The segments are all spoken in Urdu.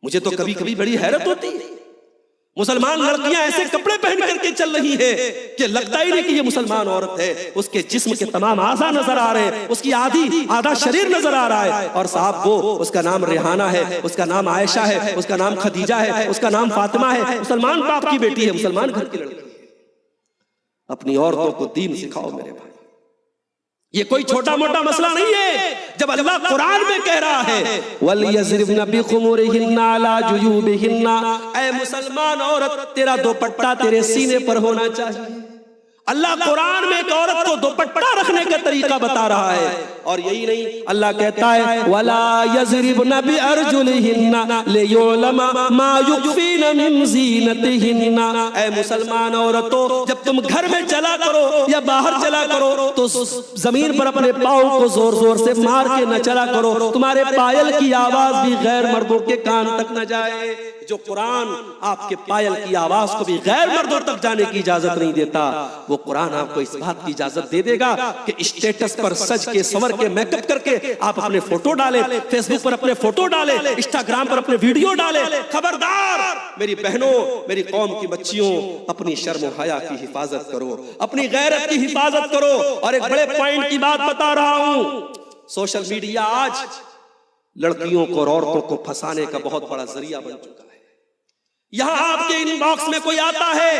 مجھے تو کبھی کبھی بڑی حیرت ہوتی ہے، مسلمان لڑکیاں ایسے کپڑے پہن کر کے چل رہی ہے کہ لگتا ہی نہیں کہ یہ مسلمان عورت ہے، اس کے جسم کے تمام اعضاء نظر آ رہے ہیں، اس کی آدھا شریر نظر آ رہا ہے، اور صاحب وہ اس کا نام ریحانہ ہے، اس کا نام عائشہ ہے، اس کا نام خدیجہ ہے، اس کا نام فاطمہ ہے، مسلمان باپ کی بیٹی ہے، مسلمان گھر کی لڑکی ہے۔ اپنی عورتوں کو دین سکھاؤ میرے بھائی، یہ کوئی چھوٹا موٹا مسئلہ نہیں ہے۔ جب اللہ قرآن میں کہہ رہا ہے وَلْيَضْرِبْنَ بِخُمُرِهِنَّ عَلَى جُيُوبِهِنَّ، اے مسلمان عورت تیرا دوپٹہ تیرے سینے پر ہونا چاہیے۔ اللہ قرآن میں ایک عورت کو دوپٹہ رکھنے کا طریقہ بتا رہا ہے، اور یہی نہیں، اللہ کہتا ہے وَلَا يَضْرِبْنَ بِأَرْجُلِهِنَّ لِيُعْلَمَ مَا يُخْفِينَ مِنْ زِينَتِهِنَّ، اے مسلمان عورتوں جب تم گھر میں چلا کرو یا باہر چلا کرو تو زمین پر اپنے پاؤں کو زور زور سے مار کے نہ چلا کرو، تمہارے پائل کی آواز بھی غیر مردوں کے کان تک نہ جائے۔ جو قرآن آپ کے پائل کی آواز کو بھی غیر مردوں تک جانے کی اجازت نہیں دیتا، وہ قرآن آپ کو اس بات کی اجازت دے دے گا کہ اسٹیٹس پر سج کے سنور کے میک اپ کر کے آپ اپنے فوٹو ڈالیں، فیس بک پر اپنے فوٹو ڈالیں، انسٹاگرام پر اپنے ویڈیو ڈالیں۔ خبردار میری بہنوں، میری قوم کی بچیوں، اپنی شرم و حیا کی حفاظت کرو، اپنی غیرت کی حفاظت کرو۔ اور ایک بڑے پوائنٹ کی بات بتا رہا ہوں، سوشل میڈیا آج لڑکیوں کو اور عورتوں کو پھنسانے کا بہت بڑا ذریعہ بن چکا ہے۔ یہاں آپ کے ان باکس میں کوئی آتا ہے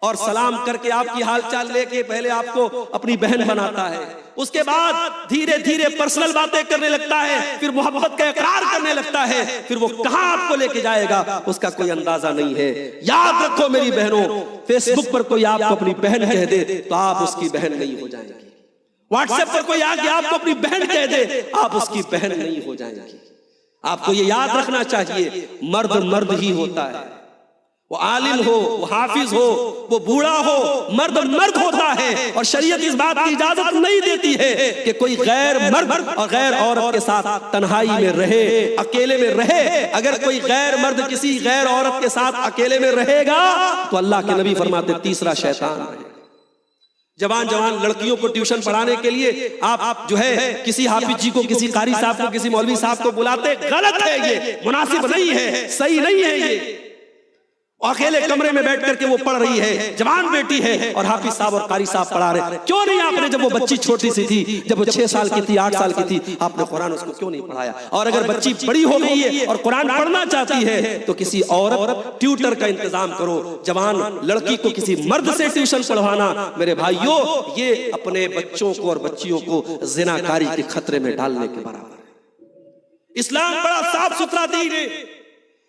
اور سلام کر کے آپ کی حال چال لے کے پہلے آپ کو اپنی بہن بناتا ہے، اس کے بعد دھیرے دھیرے پرسنل باتیں کرنے لگتا ہے، پھر محبت کا اقرار کرنے لگتا ہے، پھر وہ کہاں آپ کو لے کے جائے گا اس کا کوئی اندازہ نہیں ہے۔ یاد رکھو میری بہنوں، فیس بک پر کوئی آپ کو اپنی بہن کہہ دے تو آپ اس کی بہن نہیں ہو جائیں گی، واٹس ایپ پر کوئی آگے آپ کو اپنی بہن کہہ دے آپ اس کی بہن نہیں ہو جائیں گی۔ آپ کو یہ یاد رکھنا چاہیے، مرد مرد ہی ہوتا ہے، وہ عالم ہو، وہ حافظ ہو، وہ بوڑھا ہو، مرد مرد ہوتا ہے۔ اور شریعت اس بات کی اجازت نہیں دیتی ہے کہ کوئی غیر مرد اور غیر عورت کے ساتھ تنہائی میں رہے، اکیلے میں رہے۔ اگر کوئی غیر مرد کسی غیر عورت کے ساتھ اکیلے میں رہے گا تو اللہ کے نبی فرماتے تیسرا شیطان رہے گا۔ جوان لڑکیوں کو ٹیوشن پڑھانے کے لیے آپ جو ہے کسی حافظ جی کو، کسی قاری صاحب کو، کسی مولوی صاحب کو بلاتے، غلط ہے، یہ مناسب نہیں ہے، صحیح نہیں ہے۔ یہ اکیلے کمرے میں بیٹھ کر کے وہ پڑھ رہی ہے، جوان بیٹی ہے، اور حافظ صاحب اور قاری صاحب پڑھا رہے۔ کیوں نہیں آپ نے، جب وہ بچی چھوٹی سی تھی، جب وہ 6 سال کی تھی، 8 سال کی تھی، آپ نے قرآن اس کو کیوں نہیں پڑھایا؟ اور اگر بچی بڑی ہو گئی ہے اور قرآن پڑھنا چاہتی ہے تو کسی عورت ٹیوٹر کا انتظام کرو۔ جوان لڑکی کو کسی مرد سے ٹیوشن پڑھوانا میرے بھائیوں، یہ اپنے بچوں کو اور بچیوں کو زناکاری کے خطرے میں ڈالنے کے برابر ہے۔ اسلام بڑا صاف ستھرا دین ہے،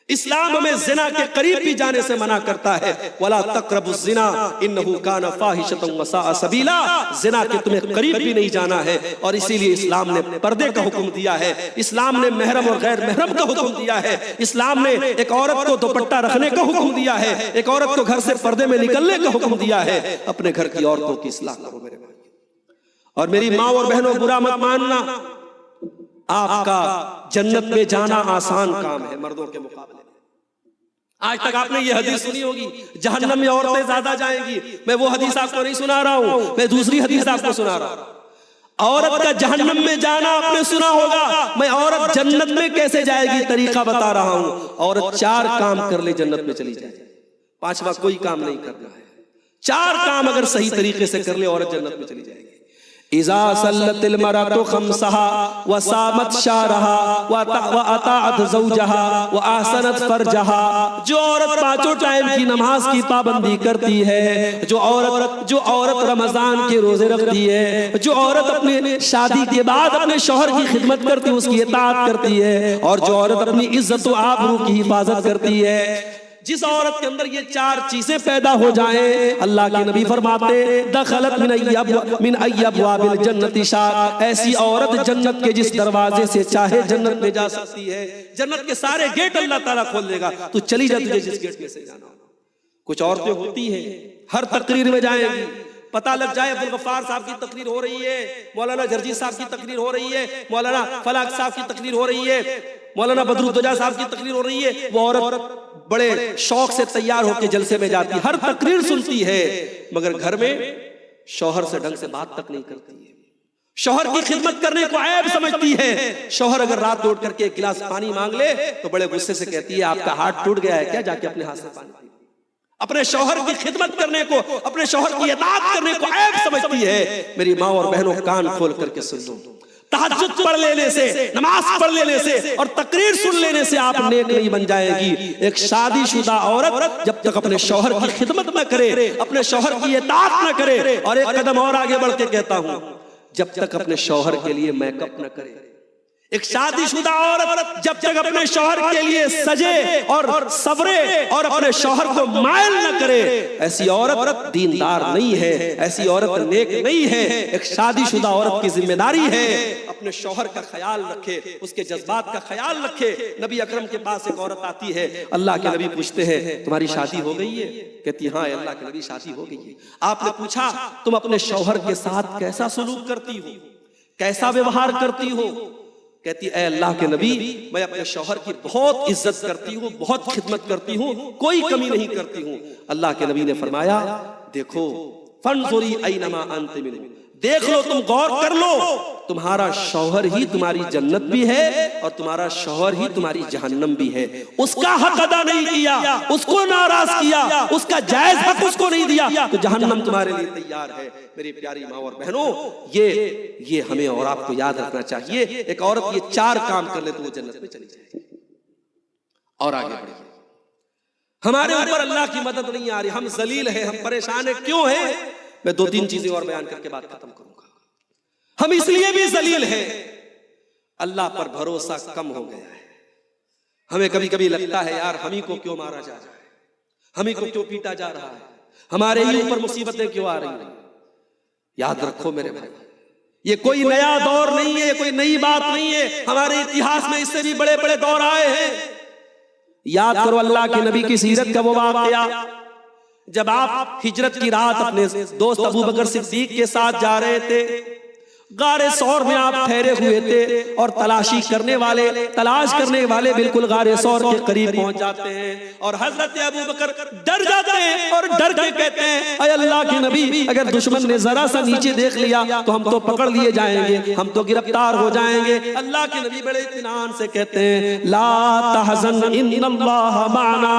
اسلام ہمیں زنا کے قریب بھی جانے سے منع کرتا ہے۔ وَلَا تَقْرَبُوا الزِّنَا إِنَّهُ كَانَ فَاحِشَةً وَسَاءَ سَبِيلًا، زنا کے تمہیں قریب بھی نہیں جانا ہے۔ اور اسی لیے اسلام نے پردے کا حکم دیا ہے، اسلام نے محرم اور غیر محرم کا حکم دیا ہے، اسلام نے ایک عورت کو دوپٹہ رکھنے کا حکم دیا ہے، ایک عورت کو گھر سے پردے میں نکلنے کا حکم دیا ہے۔ اپنے گھر کی عورتوں کی اصلاح کرو میرے بھائی۔ اور میری ماں اور بہنوں، برا مت ماننا، آپ کا جنت میں جانا آسان کام ہے مردوں کے مقابلے۔ آج تک آپ نے یہ حدیث سنی ہوگی جہنم میں عورتیں زیادہ جائیں گی، میں وہ حدیث آپ کو نہیں سنا رہا ہوں، میں دوسری حدیث آپ کو سنا رہا ہوں۔ عورت کا جہنم میں جانا آپ نے سنا ہوگا، میں عورت جنت میں کیسے جائے گی طریقہ بتا رہا ہوں۔ عورت 4 کام کر لے جنت میں چلی جائے، 5واں کوئی کام نہیں کرنا ہے۔ 4 کام اگر صحیح طریقے سے کر لے عورت جنت میں چلی جائے گی۔ اذا صلت المرأة خمسها وصامت شهرها واطاعت زوجها واحسنت فرجها، جو عورت 5 ٹائم کی نماز کی پابندی کرتی ہے، جو عورت رمضان کے روزے رکھتی ہے، جو عورت اپنے شادی کے بعد اپنے شوہر کی خدمت کرتی ہے، اس کی اطاعت کرتی ہے، اور جو عورت اپنی عزت و آبرو کی حفاظت کرتی ہے، جس عورت کے اندر یہ 4 چیزیں پیدا ہو جائیں، اللہ کے نبی فرماتے دخلت من ای ابواب الجنت شاء، ایسی عورت جنت کے جس دروازے سے چاہے جنت میں جا سکتی ہے۔ جنت کے سارے گیٹ اللہ تعالیٰ کھول دے گا، تو چلی جا تجھے جس گیٹ میں سے جانا ہو۔ کچھ عورتیں ہوتی ہیں ہر تقریر میں جائیں گی، پتہ لگ جائے عبدالغفار صاحب کی تقریر ہو رہی ہے، مولانا جرجی صاحب کی تقریر ہو رہی ہے، مولانا فلاق صاحب کی تقریر ہو رہی ہے، مولانا بدرالدجا صاحب کی تقریر ہو رہی ہے، وہ عورت بڑے شوق سے تیار ہو کے جلسے میں جاتی، ہر تقریر سنتی ہے، مگر گھر میں شوہر سے ڈھنگ سے بات تک نہیں کرتی ہے، شوہر کی خدمت کرنے کو عیب سمجھتی ہے. شوہر اگر رات اٹھ کر کے ایک گلاس پانی مانگ لے تو بڑے غصے سے کہتی ہے آپ کا ہاتھ ٹوٹ گیا ہے کیا، جا کے اپنے ہاتھ سے پانی پی. اپنے شوہر کی خدمت کرنے کو، اپنے شوہر کی اطاعت کرنے کو عیب سمجھتی ہے. میری ماں اور بہنوں کان کھول کر کے سن لو، تہجد پڑھ لینے سے، نماز پڑھ لینے سے اور تقریر سن لینے سے آپ نیک نہیں بن جائے گی. ایک شادی شدہ عورت جب تک اپنے شوہر کی خدمت نہ کرے، اپنے شوہر کی اطاعت نہ کرے، اور ایک قدم اور آگے بڑھ کے کہتا ہوں، جب تک اپنے شوہر کے لیے میک اپ نہ کرے. ایک شادی شدہ عورت جب تک اپنے شوہر کے لیے سجے اور صبرے اور اپنے شوہر کو مائل نہ کرے، ایسی عورت دیندار نہیں ہے، ایسی عورت نیک نہیں ہے. ایک شادی شدہ عورت کی ذمہ داری ہے اپنے شوہر کا خیال رکھے، اس کے جذبات کا خیال رکھے. نبی اکرم کے پاس ایک عورت آتی ہے، اللہ کے نبی پوچھتے ہیں تمہاری شادی ہو گئی ہے؟ کہتی ہاں اللہ کے نبی شادی ہو گئی ہے. آپ نے پوچھا تم اپنے شوہر کے ساتھ کیسا سلوک کرتی ہو، کیسا ویوہار کرتی ہو؟ کہتی اے اللہ کے نبی میں اپنے شوہر کی بہت عزت کرتی ہوں، بہت خدمت کرتی ہوں، کوئی کمی نہیں کرتی ہوں. اللہ کے نبی نے فرمایا دیکھو فانظری اینما انت منہ، دیکھ لو، تم غور کر لو، تمہارا شوہر ہی تمہاری جنت بھی ہے اور تمہارا شوہر ہی تمہاری جہنم بھی ہے. اس کا حق ادا نہیں کیا، اس کو ناراض کیا، اس کا جائز حق اس کو نہیں دیا تو جہنم تمہارے لیے تیار ہے. میری پیاری ماں اور بہنوں، یہ ہمیں اور آپ کو یاد رکھنا چاہیے. ایک عورت یہ 4 کام کر لے تو وہ جنت میں چلی جائے گی. اور آگے بڑھیے. ہمارے اوپر اللہ کی مدد نہیں آ رہی، ہم ذلیل ہیں، ہم پریشان ہیں. کیوں ہیں؟ میں 2-3 چیزیں اور بیان کر کے بات ختم کروں گا. ہم اس لیے بھی ذلیل ہیں، اللہ پر بھروسہ کم ہو گیا ہے. ہمیں کبھی کبھی لگتا ہے یار ہمیں کو کیوں مارا جا رہا ہے، ہمیں کو کیوں پیٹا جا رہا ہے، ہمارے ہی اوپر مصیبتیں کیوں آ رہی ہیں. یاد رکھو میرے بھائی، یہ کوئی نیا دور نہیں ہے، کوئی نئی بات نہیں ہے. ہمارے اتہاس میں اس سے بھی بڑے بڑے دور آئے ہیں. یاد کرو اللہ کے نبی کی سیرت کا وہ واقعہ جب آپ ہجرت کی رات اپنے دوست ابو بکر صدیق کے ساتھ جا رہے تھے. غار ثور میں آپ ٹھہرے ہوئے تھے اور تلاش کرنے والے بالکل غار ثور کے قریب پہنچ جاتے ہیں اور حضرت ابو بکر ڈر جاتے ہیں اور ڈر کے کہتے ہیں اے اللہ کے نبی اگر دشمن نے ذرا سا نیچے دیکھ لیا تو ہم تو پکڑ لیے جائیں گے، ہم تو گرفتار ہو جائیں گے. اللہ کے نبی بڑے اطمینان سے کہتے ہیں لا تحزن ان اللہ معنا،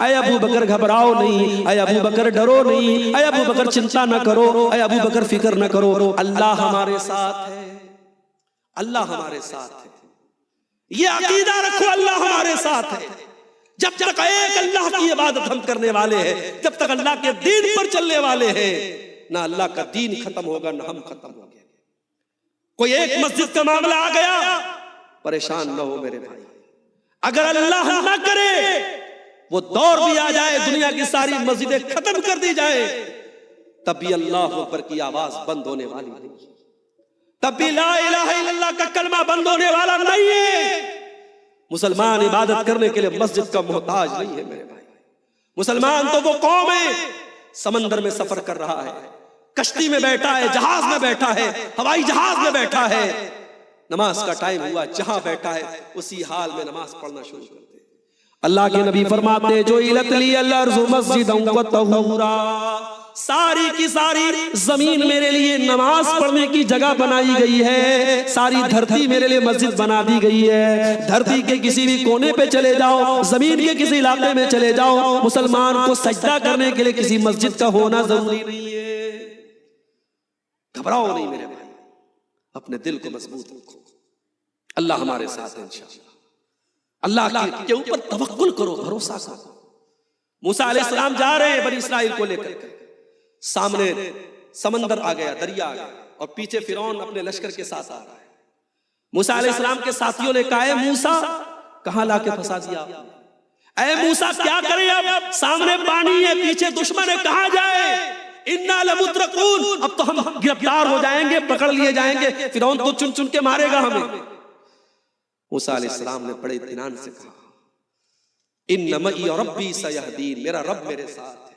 اے ابو بکر گھبراؤ نہیں، اے ابو بکر ڈرو نہیں، اے ابو بکر چنتا نہ کرو، اے ابو بکر فکر نہ کرو، اللہ ہمارے ساتھ ہے، اللہ ہمارے ساتھ ہے. یہ عقیدہ رکھو اللہ ہمارے ساتھ ہے. جب تک ایک اللہ کی عبادت ہم کرنے والے ہیں، جب تک اللہ کے دین پر چلنے والے ہیں، نہ اللہ کا دین ختم ہوگا نہ ہم ختم ہوں گے. کوئی ایک مسجد کا معاملہ آ گیا پریشان نہ ہو میرے بھائی. اگر اللہ نہ کرے وہ دور بھی آ جائے دنیا کی ساری مسجدیں ختم کر دی جائے تب بھی اللہ اکبر کی آواز بند ہونے والی نہیں، تب بھی لا الہ الا اللہ کا کلمہ بند ہونے والا نہیں ہے. مسلمان عبادت کرنے کے لیے مسجد کا محتاج نہیں ہے میرے بھائی. مسلمان تو وہ قوم ہے سمندر میں سفر کر رہا ہے، کشتی میں بیٹھا ہے، جہاز میں بیٹھا ہے، ہوائی جہاز میں بیٹھا ہے، نماز کا ٹائم ہوا جہاں بیٹھا ہے اسی حال میں نماز پڑھنا شروع کرتے. اللہ کے نبی فرماتے ہیں جو الت لی الارض مسجدا وطہورا، ساری کی ساری زمین میرے لیے نماز پڑھنے کی جگہ بنائی گئی ہے، ساری دھرتی میرے لیے مسجد بنا دی گئی ہے. دھرتی کے کسی بھی کونے پہ چلے جاؤ، زمین کے کسی علاقے میں چلے جاؤ، مسلمان کو سجدہ کرنے کے لیے کسی مسجد کا ہونا ضروری نہیں ہے. گھبراؤ نہیں میرے بھائی، اپنے دل کو مضبوط رکھو، اللہ ہمارے ساتھ ہے انشاءاللہ. اللہ کے اوپر توکل کرو، بھروسہ کرو. موسیٰ علیہ السلام جا رہے ہیں بنی اسرائیل کو لے کر، سامنے سمندر آ گیا، دریا آ گیا اور پیچھے فرعون اپنے لشکر کے ساتھ آ رہا ہے. موسیٰ علیہ السلام کے ساتھیوں نے کہا اے موسیٰ کہاں لا کے پھنسا دیا، اے موسیٰ کیا کریں، اب سامنے پانی ہے، پیچھے دشمن ہے، کہاں جائے، انا لمدرکون، اب تو ہم گرفتار ہو جائیں گے، پکڑ لیے جائیں گے، فرعون تو چن چن کے مارے گا ہمیں. موسیٰ علیہ السلام نے بڑے اطمینان سے کہا ان معی ربی سیہدین، میرا رب میرے ساتھ ہے،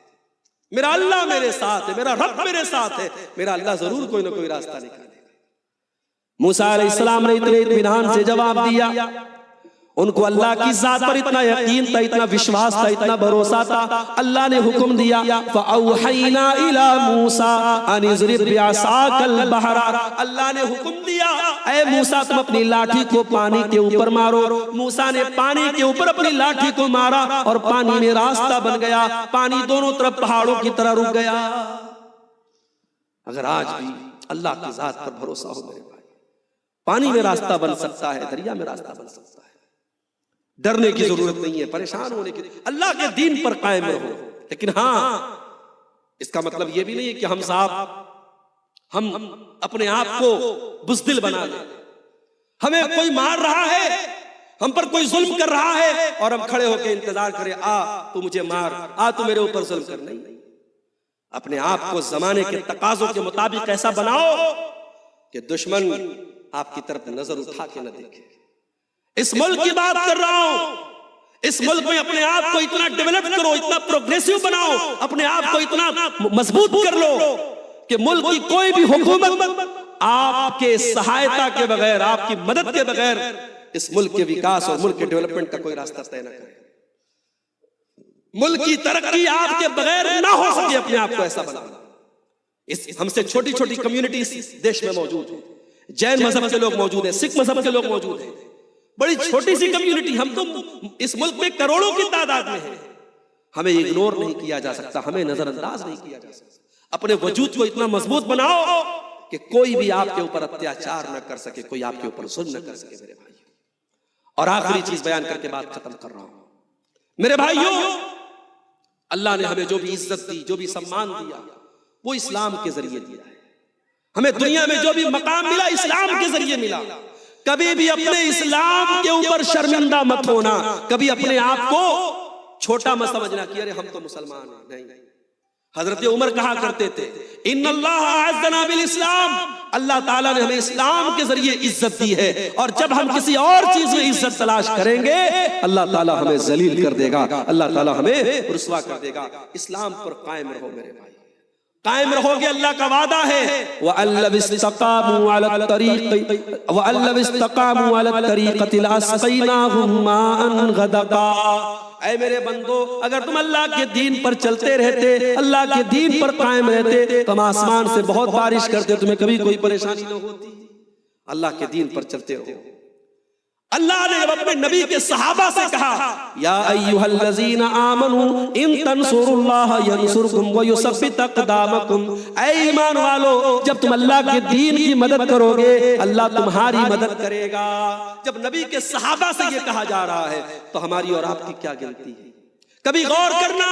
میرا اللہ میرے ساتھ ہے، میرا رب میرے ساتھ ہے، میرا اللہ ضرور کوئی نہ کوئی راستہ نکالے گا. موسیٰ علیہ السلام نے اتنے اطمینان سے جواب دیا. ان کو اللہ کی ذات پر اتنا یقین تھا، اتنا وشواس تھا، اتنا بھروسہ تھا، اللہ نے حکم دیا فَأَوْحَيْنَا إِلَى مُوسَىٰ أَنِ اضْرِب بِعَصَاكَ الْبَحْرَ، اللہ نے حکم دیا اے موسیٰ تم اپنی لاٹھی کو پانی کے اوپر مارو۔ موسیٰ نے پانی کے اوپر اپنی لاٹھی کو مارا اور پانی میں راستہ بن گیا، پانی دونوں طرف پہاڑوں کی طرح رک گیا۔ اگر آج بھی اللہ کی ذات پر بھروسہ ہو میرے بھائی، پانی میں راستہ بن سکتا ہے، دریا میں راستہ بن سکتا ہے، ڈرنے کی ضرورت نہیں ہے، پریشان ہونے کی، اللہ کے دین پر قائم رہو۔ لیکن ہاں اس کا مطلب یہ بھی نہیں ہے کہ ہم اپنے آپ کو بزدل بنا لیں، ہمیں کوئی مار رہا ہے، ہم پر کوئی ظلم کر رہا ہے اور ہم کھڑے ہو کے انتظار کریں آ تو مجھے مار، آ تو میرے اوپر ظلم کر۔ نہیں، اپنے آپ کو زمانے کے تقاضوں کے مطابق ایسا بناؤ کہ دشمن آپ کی طرف نظر اٹھا کے نہ دیکھے۔ اس ملک کی بات کر رہا ہوں، اس ملک میں اپنے آپ کو اتنا ڈیولپ کرو، اتنا پروگریسو بناؤ، اپنے آپ کو اتنا مضبوط کر لو کہ ملک کی کوئی بھی حکومت آپ کے سہایتا کے بغیر، آپ کی مدد کے بغیر اس ملک کے وکاس اور ملک کے ڈیولپمنٹ کا کوئی راستہ طے نہ کرے۔ ملک کی ترقی آپ کے بغیر نہ ہو سکے، اپنے آپ کو ایسا بنا۔ ہم سے چھوٹی چھوٹی کمیونٹیز دیش میں موجود ہیں، جین مذہب کے لوگ موجود ہیں، سکھ مذہب کے لوگ موجود ہیں، بڑی چھوٹی سی کمیونٹی، ہم تو اس ملک میں کروڑوں کی تعداد میں ہیں، ہمیں اگنور نہیں کیا جا سکتا، ہمیں نظر انداز نہیں کیا جا سکتا۔ اپنے وجود کو اتنا مضبوط بناؤ کہ کوئی بھی آپ کے اوپر اتیاچار نہ کر سکے، کوئی آپ کے اوپر ظلم نہ کر سکے میرے بھائی۔ اور آخری چیز بیان کر کے بات ختم کر رہا ہوں میرے بھائیوں، اللہ نے ہمیں جو بھی عزت دی، جو بھی سمان دیا، وہ اسلام کے ذریعے دیا ہے۔ ہمیں دنیا میں جو بھی مقام ملا اسلام کے ذریعے ملا۔ کبھی بھی اپنے اسلام کے اوپر شرمندہ مت ہونا، کبھی اپنے آپ کو چھوٹا مت سمجھنا کہ ارے ہم تو مسلمان ہیں۔ نہیں، حضرت عمر کہا کرتے تھے ان اللہ اعزنا بالاسلام، اللہ تعالیٰ نے ہمیں اسلام کے ذریعے عزت دی ہے، اور جب ہم کسی اور چیز میں عزت تلاش کریں گے اللہ تعالیٰ ہمیں ذلیل کر دے گا، اللہ تعالیٰ ہمیں رسوا کر دے گا۔ اسلام پر قائم رہو میرے بھائی، قائم رہو گے، اللہ کا وعدہ ہے وَأَلَّوِ اسْتَقَامُوا عَلَى الطَّرِيقِ وَأَلَّوِ اسْتَقَامُوا عَلَى الطَّرِيقَةِ لَأَسْقَيْنَاهُمْ مَاءً غَدَقًا۔ اے میرے بندو، اگر تم اللہ کے دین پر چلتے رہتے، اللہ کے دین پر قائم رہتے، تم آسمان سے بہت بارش کرتے، تمہیں کبھی کوئی پریشانی نہ ہوتی۔ اللہ کے دین پر چلتے رہو۔ اللہ نے اپنے نبی کے صحابہ سے کہا یا ایھا الذین آمنوا ان تنصروا اللہ ینصرکم ویثبت اقدامکم، اے ایمان والو جب تم اللہ کے دین کی مدد کرو گے اللہ تمہاری مدد کرے گا۔ جب نبی کے صحابہ سے یہ کہا جا رہا ہے تو ہماری اور آپ کی کیا غلطی ہے؟ کبھی غور کرنا،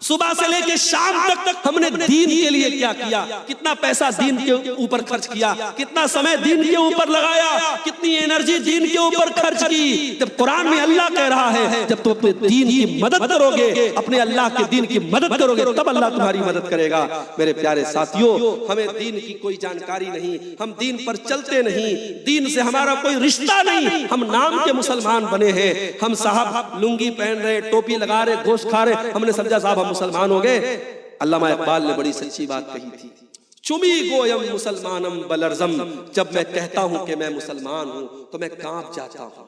صبح سے لے کے شام تک ہم نے دین کے لیے کیا کیا، کتنا پیسہ دین کے اوپر خرچ کیا، کتنا سمے دین کے اوپر لگایا، کتنی انرجی دین کے اوپر خرچ کی۔ جب قرآن میں اللہ کہہ رہا ہے جب تم اپنے دین کی مدد کرو گے، اپنے اللہ کے دین کی مدد کرو گے تب اللہ تمہاری مدد کرے گا۔ میرے پیارے ساتھیوں، ہمیں دین کی کوئی جانکاری نہیں، ہم دین پر چلتے نہیں، دین سے ہمارا کوئی رشتہ نہیں، ہم نام کے مسلمان بنے ہیں۔ ہم صاحب لنگی پہن رہے، ٹوپی لگا رہے، گوشت کھا رہے، ہم نے سمجھا صاحب ہم مسلمان ہو گئے۔ علامہ اقبال نے بڑی سچی بات کہی تھی، چمی گویم مسلمانم بلرزم، جب میں کہتا ہوں کہ میں مسلمان ہوں تو میں کانپ جاتا ہوں،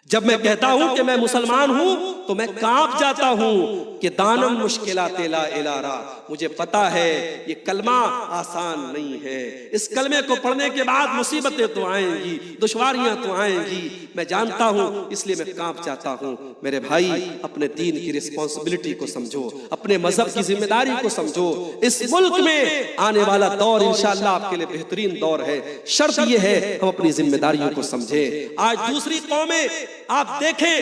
جب میں کہتا ہوں کہ میں مسلمان ہوں تو میں کانپ جاتا ہوں کہ دانم مشکلات لا الہ را، مجھے پتا ہے یہ کلمہ آسان نہیں ہے، اس کلمے کو پڑھنے کے بعد مصیبتیں تو آئیں گی، دشواریاں تو آئیں گی، میں جانتا ہوں اس لیے میں کانپ جاتا ہوں۔ میرے بھائی اپنے دین کی رسپانسبلٹی کو سمجھو، اپنے مذہب کی ذمہ داری کو سمجھو۔ اس ملک میں آنے والا دور انشاءاللہ آپ کے لیے بہترین دور ہے، شرط یہ ہے ہم اپنی ذمہ داریوں کو سمجھیں۔ آج دوسری قومیں آپ دیکھیں،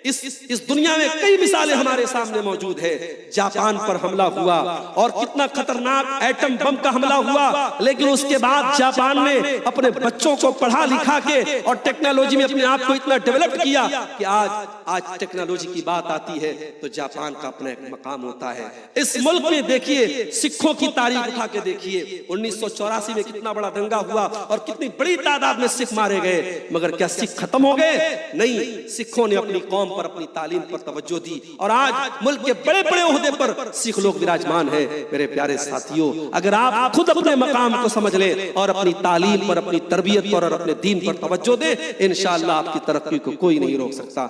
اس دنیا میں کئی مثالیں ہمارے سامنے موجود ہے۔ جاپان پر حملہ ہوا اور کتنا خطرناک ایٹم بم کا حملہ ہوا، لیکن اس کے بعد جاپان نے اپنے بچوں کو پڑھا لکھا کے اور ٹیکنالوجی میں اپنے آپ کو اتنا ڈیولپ کیا کہ آج ٹیکنالوجی کی بات آتی ہے تو جاپان کا اپنا ایک مقام ہوتا ہے۔ اس ملک میں دیکھیے، سکھوں کی تاریخ اٹھا کے دیکھیے، 1984 میں کتنا بڑا دنگا ہوا اور کتنی بڑی تعداد میں سکھ مارے گئے، مگر کیا سکھ ختم ہو گئے؟ نہیں، سکھوں نے اپنی قوم قوم پر اپنی تعلیم پر توجہ دی اور آج ملک کے بڑے بڑے عہدے پر سکھ لوگ وراجمان ہیں۔ میرے پیارے ساتھیوں، اگر آپ خود اپنے مقام کو سمجھ لیں اور اپنی تعلیم پر، اپنی تربیت پر اور اپنے دین پر توجہ دیں، انشاءاللہ آپ کی ترقی کو کوئی نہیں روک سکتا۔